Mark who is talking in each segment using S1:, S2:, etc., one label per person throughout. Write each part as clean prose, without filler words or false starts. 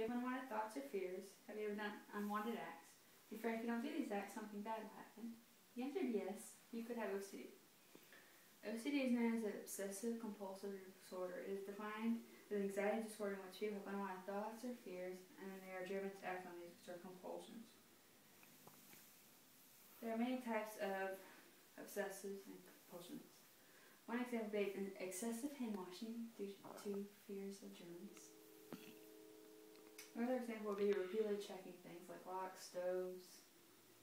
S1: have unwanted thoughts or fears? Have you ever done unwanted acts? You're afraid if you don't do these acts, something bad will happen. The answer is yes, you could have OCD. OCD is known as an obsessive compulsive disorder. It is defined as anxiety disorder in which people have unwanted thoughts or fears and they are driven to act on these, which are compulsions. There are many types of obsessives and compulsions. One example would be excessive hand washing due to fears of germs. Another example would be repeatedly checking things like locks, stoves,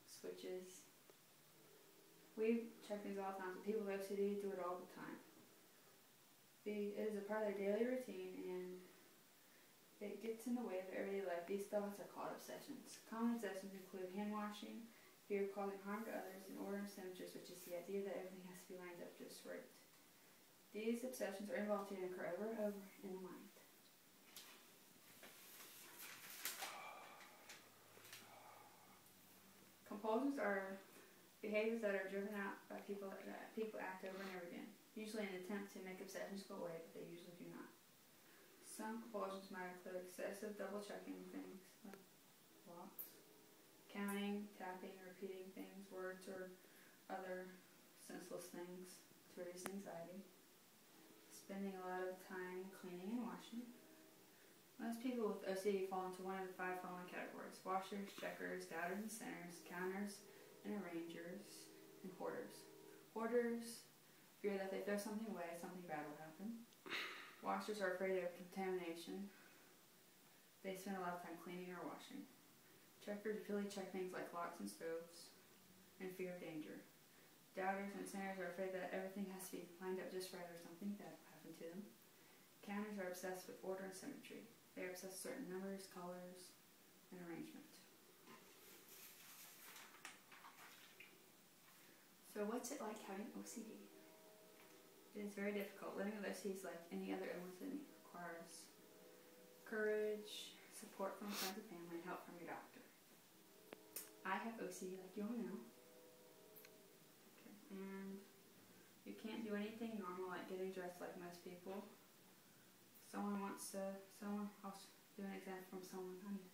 S1: switches. We check things all the time, but people with OCD do it all the time. It is a part of their daily routine and it gets in the way of their everyday life. These thoughts are called obsessions. Common obsessions include hand washing, fear of causing harm to others, and ordering sandwiches, which is the idea that everything has to be lined up just right. These obsessions are involuntary and occur over and over in the mind. Compulsions are behaviors that are driven out by people that people act over and over again, usually in an attempt to make obsessions go away, but they usually do not. Some compulsions might include excessive double-checking things, like locks, counting, tapping, repeating things, words, or other senseless things to reduce anxiety. Spending a lot of time cleaning and washing. Most people with OCD fall into one of the 5 following categories: washers, checkers, doubters and sinners, counters and arrangers, and hoarders. Hoarders fear that if they throw something away, something bad will happen. Washers are afraid of contamination. They spend a lot of time cleaning or washing. Checkers repeatedly check things like locks and stoves, and fear of danger. Doubters and sinners are afraid that everything has to be lined up just right or something bad will happen to them. Counters are obsessed with order and symmetry. They are obsessed with certain numbers, colors, and arrangement. So what's it like having OCD? It is very difficult. Living with OCD is like any other illness and requires courage, support from friends and family, and help from your doctor. I have OCD, like you all know. Okay. And you can't do anything normal like getting dressed like most people. I'll do an example from someone I met.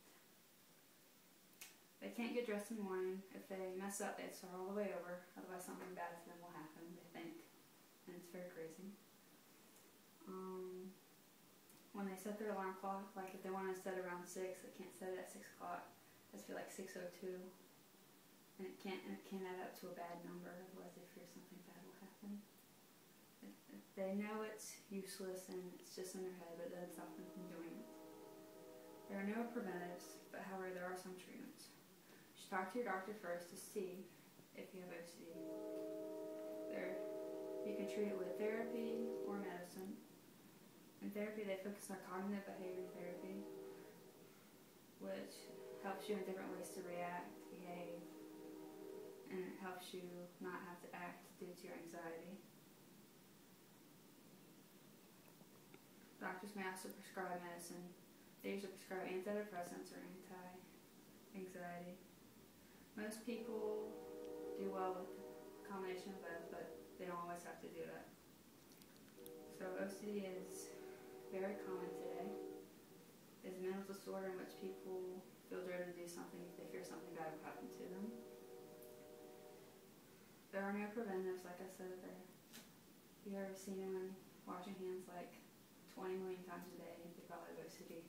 S1: They can't get dressed in the morning. If they mess up, they start all the way over. Otherwise, something bad to them will happen, they think. And it's very crazy. When they set their alarm clock, like if they want to set it around 6, they can't set it at 6 o'clock. It has to be like 6:02. And it can't add up to a bad number, otherwise they fear something bad will happen. They know it's useless and it's just in their head, but it doesn't stop them from doing it. There are no preventives, but however there are some treatments. You should talk to your doctor first to see if you have OCD. You can treat it with therapy or medicine. In therapy they focus on cognitive behavior therapy, which helps you in different ways to react, behave, and it helps you not have to act due to your anxiety. Doctors may also prescribe medicine. They usually prescribe antidepressants or anti-anxiety. Most people do well with a combination of both, but they don't always have to do that. So OCD is very common today. It's a mental disorder in which people feel driven to do something if they fear something bad will happen to them. There are no preventives, like I said. If you've ever seen anyone washing hands like 20 million times a day, they probably have OCD.